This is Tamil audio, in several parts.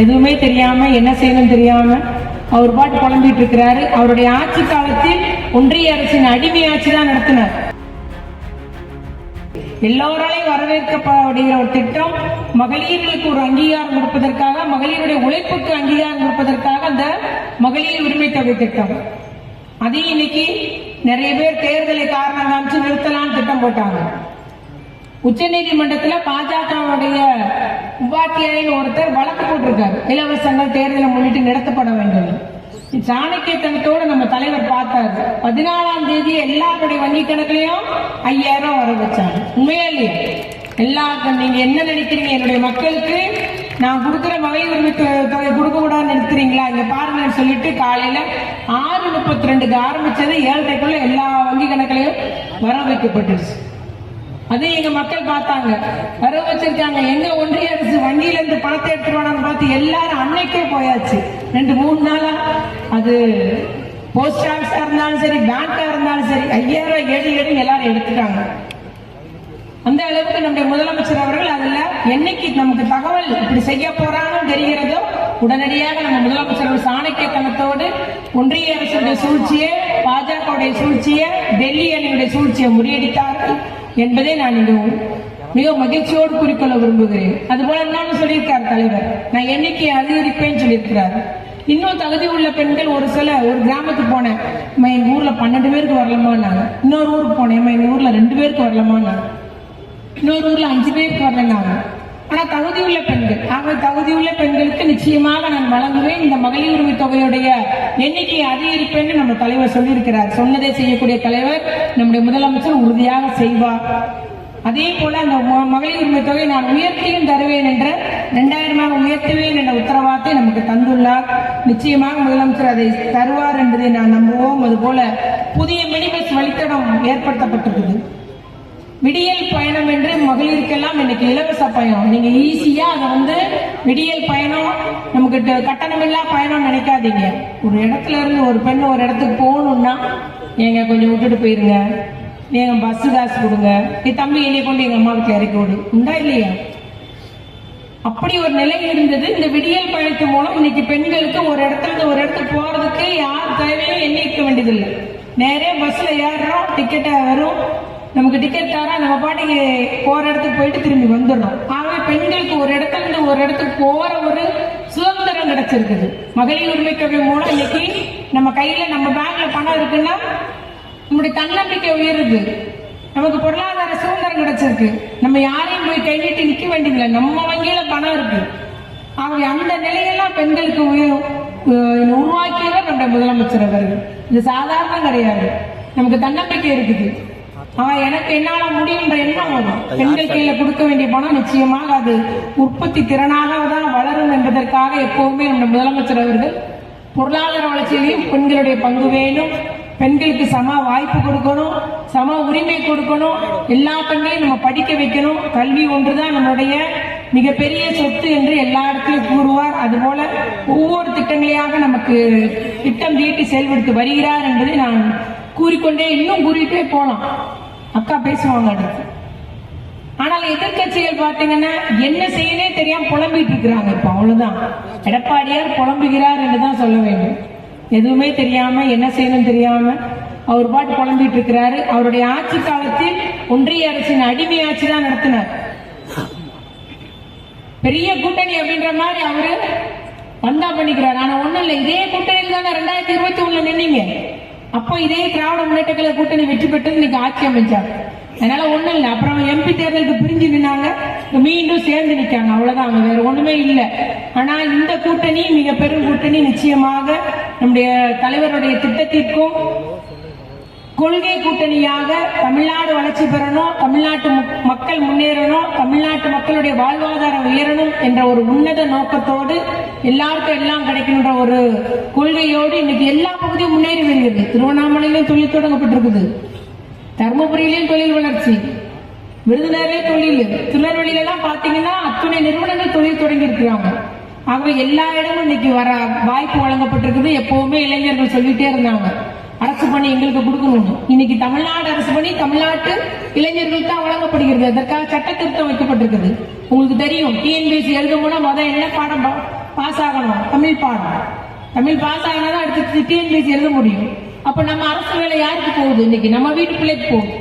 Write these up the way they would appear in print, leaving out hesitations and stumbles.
எதுவுமே தெரியாம என்ன செய்யணும் தெரியாம அவர் பாட்டு புலம்பிட்டு இருக்கிறாரு. அவருடைய ஆட்சி காலத்தில் ஒன்றிய அரசின் அடிமை ஆட்சி தான் நடத்தினார். எல்லோராலையும் வரவேற்கப்படுகிற ஒரு திட்டம், மகளிர்களுக்கு ஒரு அங்கீகாரம் கொடுப்பதற்காக, மகளிருடைய உழைப்புக்கு அங்கீகாரம் கொடுப்பதற்காக அந்த மகளிர் உரிமை தொகை திட்டம். அதையும் இன்னைக்கு நிறைய பேர் தேர்தலை காரணம் காமிச்சு நிறுத்தலாம்னு திட்டம் போட்டாங்க. உச்ச நீதிமன்றத்தில் பாஜகவுடைய உபாத்தியாயின் ஒருத்தர் வழக்கு போட்டிருக்காரு, இலவசங்கள் தேர்தலை முன்னிட்டு நடத்தப்பட வேண்டும். சாணக்கியத்தனத்தோடு நம்ம தலைவர் பார்த்தாரு. 14ஆம் தேதி எல்லாருடைய வங்கி கணக்குலையும் 5000 வர வச்சாங்க. உண்மையா இல்லையா? எல்லாருக்கும் நீங்க என்ன நினைக்கிறீங்க? என்னுடைய மக்களுக்கு நான் கொடுக்குற மகளிர் உரிமை தொகை கொடுக்க கூடாதுன்னு நினைக்கிறீங்களா? இங்க பாருங்கன்னு சொல்லிட்டு காலையில 6:32 ஆரம்பிச்சது 7:30க்குள்ள எல்லா வங்கி கணக்குலையும் வர வைக்கப்பட்டுருச்சு. அது எங்க மக்கள் பார்த்தாங்க, வர வச்சிருக்காங்க. எங்க ஒன்றிய அரசு வங்கியில இருந்து பணத்தை எடுத்துருவானு பார்த்து எல்லாரும் அன்னைக்கே போயாச்சு. 2-3 நாளா அது போஸ்ட் ஆபீஸா இருந்தாலும் சரி, பேங்கா இருந்தாலும் சரி, 5000 ஏடி எல்லாரும் எடுத்துட்டாங்க. அந்த அளவுக்கு நம்முடைய முதலமைச்சர் அவர்கள் அதுல என்னைக்கு நமக்கு தகவல் இப்படி செய்ய போறாங்கன்னு தெரிகிறதோ உடனடியாக நம்ம முதலமைச்சர் சாணக்கியத்தனத்தோடு ஒன்றிய அரசுடைய சூழ்ச்சியை, பாஜகவுடைய சூழ்ச்சியை, டெல்லி அணியுடைய சூழ்ச்சியை முறியடித்தார்கள் என்பதை நான் இங்கு மிக மகிழ்ச்சியோடு குறிக்கொள்ள விரும்புகிறேன். அதுபோல இன்னொன்னு சொல்லியிருக்கார் தலைவர், நான் எண்ணிக்கை அதிகரிப்பேன்னு சொல்லியிருக்கிறார். இன்னும் தகுதி உள்ள பெண்கள் ஒரு கிராமத்துக்கு போனேன், எங்க ஊர்ல 12 பேருக்கு வரலாமான்னாங்க. இன்னொரு ஊருக்கு போனேன், எங்க ஊர்ல 2 பேருக்கு வரலாமான்னாங்க. இன்னொரு ஊர்ல 5 பேருக்கு வரலன்னாங்க. ஆனா தகுதி உள்ள பெண்கள், தகுதி உள்ள பெண்களுக்கு நிச்சயமாக நான் வழங்குவேன். இந்த மகளிர் உரிமை தொகையுடைய எண்ணிக்கையை அதிகரிப்பேன்னு நம்ம தலைவர் சொல்லியிருக்கிறார். சொன்னதை செய்யக்கூடிய தலைவர் நம்முடைய முதலமைச்சர் உறுதியாக செய்வார். அதே போல அந்த மகளிர் உரிமை தொகை நான் உயர்த்தியும் தருவேன் என்ற 2000 உயர்த்துவேன் என்ற உத்தரவாதத்தை நமக்கு தந்துள்ளார். நிச்சயமாக முதலமைச்சர் அதை தருவார் என்பதை நான் நம்புவோம். அதுபோல புதிய மினி பஸ் வழித்தடம் ஏற்படுத்தப்பட்டிருக்குது. விடியல் பயணம் என்று மகளிருக்கெல்லாம் இன்னைக்கு இலவச பயணம். நீங்க ஈஸியா அதை விடியல் பயணம், நமக்கு கட்டணமில்லா பயணம் நினைக்காதீங்க. ஒரு இடத்துல இருந்து ஒரு பெண் ஒரு இடத்துக்கு போகணும்னா, நீங்க கொஞ்சம் விட்டுட்டு போயிருங்க, நீங்க பஸ் காசு கொடுங்க, தம்பி என்னை கொண்டு எங்க அம்மா வீட்டுல இறக்கி விடு, உண்டா இல்லையா? அப்படி ஒரு நிலை இருந்தது. இந்த விடியல் பயணத்து மூலம் இன்னைக்கு பெண்களுக்கு ஒரு இடத்துல இருந்து ஒரு இடத்துக்கு போறதுக்கு யார் தேவையும் எண்ணிக்க வேண்டியதில்லை. நேரே பஸ்ல ஏறுறோம், டிக்கெட்டை வரும், நமக்கு டிக்கெட் தரா, நம்ம பாட்டுக்கு போற இடத்துக்கு போயிட்டு திரும்பி வந்துடுறோம். ஆகவே பெண்களுக்கு ஒரு இடத்துல இருந்து ஒரு இடத்துக்கு போற ஒரு சுதந்திரம் கிடைச்சிருக்குது. மகளிர் உரிமை தொகை மூலம் இன்னைக்கு நம்ம கையில, நம்ம பேங்க்ல பணம் இருக்குன்னா நம்முடைய தன்னம்பிக்கை உயருது, நமக்கு பொருளாதார சுதந்திரம் கிடைச்சிருக்கு. நம்ம யாரையும் போய் கை நீட்டி நிக்க வேண்டியதில்லை, நம்ம வங்கியில பணம் இருக்கு. ஆகவே அந்த நிலையெல்லாம் பெண்களுக்கு உருவாக்கியவர் நம்முடைய முதலமைச்சர் அவர்கள். இது சாதாரணம் கிடையாது, நமக்கு தன்னம்பிக்கை இருக்குது. எனக்கு என்னால முடியுன்ற எண்ணம் வரும். பெண்கள் கையில கொடுக்க வேண்டிய பணம் நிச்சயமாக அது உற்பத்தி திறனாக தான் வளரும் என்பதற்காக எப்பவுமே நம்ம முதலமைச்சர் அவர்கள் பொருளாதார வளர்ச்சியிலையும் பெண்களுடைய பங்கு வேணும், பெண்களுக்கு சம வாய்ப்பு கொடுக்கணும், சம உரிமை கொடுக்கணும், எல்லா பெண்களையும் நம்ம படிக்க வைக்கணும். கல்வி ஒன்றுதான் நம்மளுடைய மிகப்பெரிய சொத்து என்று எல்லா இடத்திலும் கூறுவார். அதுபோல ஒவ்வொரு திட்டங்களையாக நமக்கு திட்டம் தீட்டி செயல்படுத்தி வருகிறார் என்பதை நான் கூறிக்கொண்டே இன்னும் கூறிட்டே போலாம். அக்கா பேசுவாங்க அடுத்து. ஆனால் எதிர்கட்சிகள் பாத்தீங்கன்னா என்ன செய்யனே தெரியாம புலம்பிட்டு இருக்கிறாங்க. இப்ப அவ்வளவுதான், எடப்பாடியார் புலம்புகிறார் என்றுதான் சொல்ல வேண்டும். எதுவுமே தெரியாம என்ன செய்யணும் தெரியாம அவர் பாட்டு புலம்பிட்டு இருக்கிறாரு. அவருடைய ஆட்சி காலத்தில் ஒன்றிய அரசின் அடிமை ஆட்சி தான் நடத்தினார். பெரிய கூட்டணி அப்படின்ற மாதிரி அவரு வந்தா பண்ணிக்கிறார். ஆனா ஒண்ணும் இல்லை, இதே கூட்டணியில் தானே 2021 நின்னீங்க. அப்போ இதே திராவிட முன்னேற்ற கழக கூட்டணி வெற்றி பெற்றது, இன்னைக்கு ஆட்சி அமைச்சாங்க. அதனால ஒண்ணும் இல்லை. அப்புறம் MP தேர்தலுக்கு பிரிஞ்சு நின்னாங்க, மீண்டும் சேர்ந்து நிற்காங்க, அவ்வளவுதான், அவங்க வேற ஒண்ணுமே இல்லை. ஆனா இந்த கூட்டணி மிக பெரும் கூட்டணி. நிச்சயமாக நம்முடைய தலைவருடைய திட்டத்திற்கும் கொள்கை கூட்டணியாக தமிழ்நாடு வளர்ச்சி பெறணும், தமிழ்நாட்டு மக்கள் முன்னேறணும், தமிழ்நாட்டு மக்களுடைய வாழ்வாதாரம் உயரணும் என்ற ஒரு உன்னத நோக்கத்தோடு எல்லாருக்கும் எல்லாம் கிடைக்கின்ற ஒரு கொள்கையோடு இன்னைக்கு எல்லா பகுதியும் முன்னேறி வருகிறது. திருவண்ணாமலையிலும் தொழில் தொடங்கப்பட்டிருக்குது, தர்மபுரியிலையும் தொழில் வளர்ச்சி, விருதுநகரே தொழில், திருநெல்வேலியில எல்லாம் பாத்தீங்கன்னா அத்துணை நிறுவனங்கள் தொழில் தொடங்கி இருக்கிறாங்க. ஆகவே எல்லா இடமும் இன்னைக்கு வர வாய்ப்பு வழங்கப்பட்டிருக்குது. எப்பவுமே இளைஞர்கள் சொல்லிட்டே இருந்தாங்க, அரசு பணி எங்களுக்கு கொடுக்கணும். இன்னைக்கு தமிழ்நாடு அரசு பணி தமிழ்நாட்டு இளைஞர்களுக்கு தான் வழங்கப்படுகிறது. அதற்காக சட்ட திருத்தம் வைக்கப்பட்டிருக்குது. உங்களுக்கு தெரியும், TNPSC எழுதும் போனா என்ன பாடம் பாஸ் பாஸ் ஆகணும், தமிழ் பாடம். தமிழ் பாஸ் ஆகினாதான் அடுத்து டிஎன்பிஎஸ்சி எழுத முடியும். அப்ப நம்ம அரசு வேலை யாருக்கு போகுது? இன்னைக்கு நம்ம வீட்டு பிள்ளைக்கு போகுது.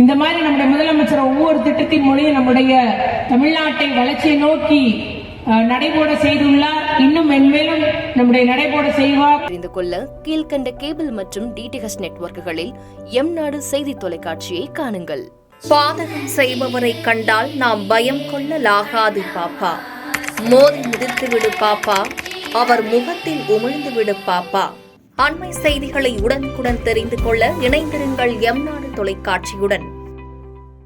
இந்த மாதிரி நம்முடைய முதலமைச்சர் ஒவ்வொரு திட்டத்தின் மூலியம் நம்முடைய தமிழ்நாட்டை வளர்ச்சியை நோக்கி நடைபோட செய்துள்ளார். இன்னும் மென்மேலும் நம்முடைய நடைபோட செய்வார். தெரிந்து கொள்ள கீழ்கண்ட கேபிள் மற்றும் டிடிஎச் நெட்வொர்க்குகளில் எம் நாடு செய்தி தொலைக்காட்சியை காணுங்கள். பாதகம் செய்பவரை கண்டால் நாம் பயம் கொள்ளலாகாது பாப்பா. மோதி மிதித்து விடு பாப்பா, அவர் முகத்தில் உமிழ்ந்து விடு பாப்பா. அண்மை செய்திகளை உடனுக்குடன் தெரிந்து கொள்ள இணைந்திருங்கள் எம் நாடு தொலைக்காட்சியுடன்.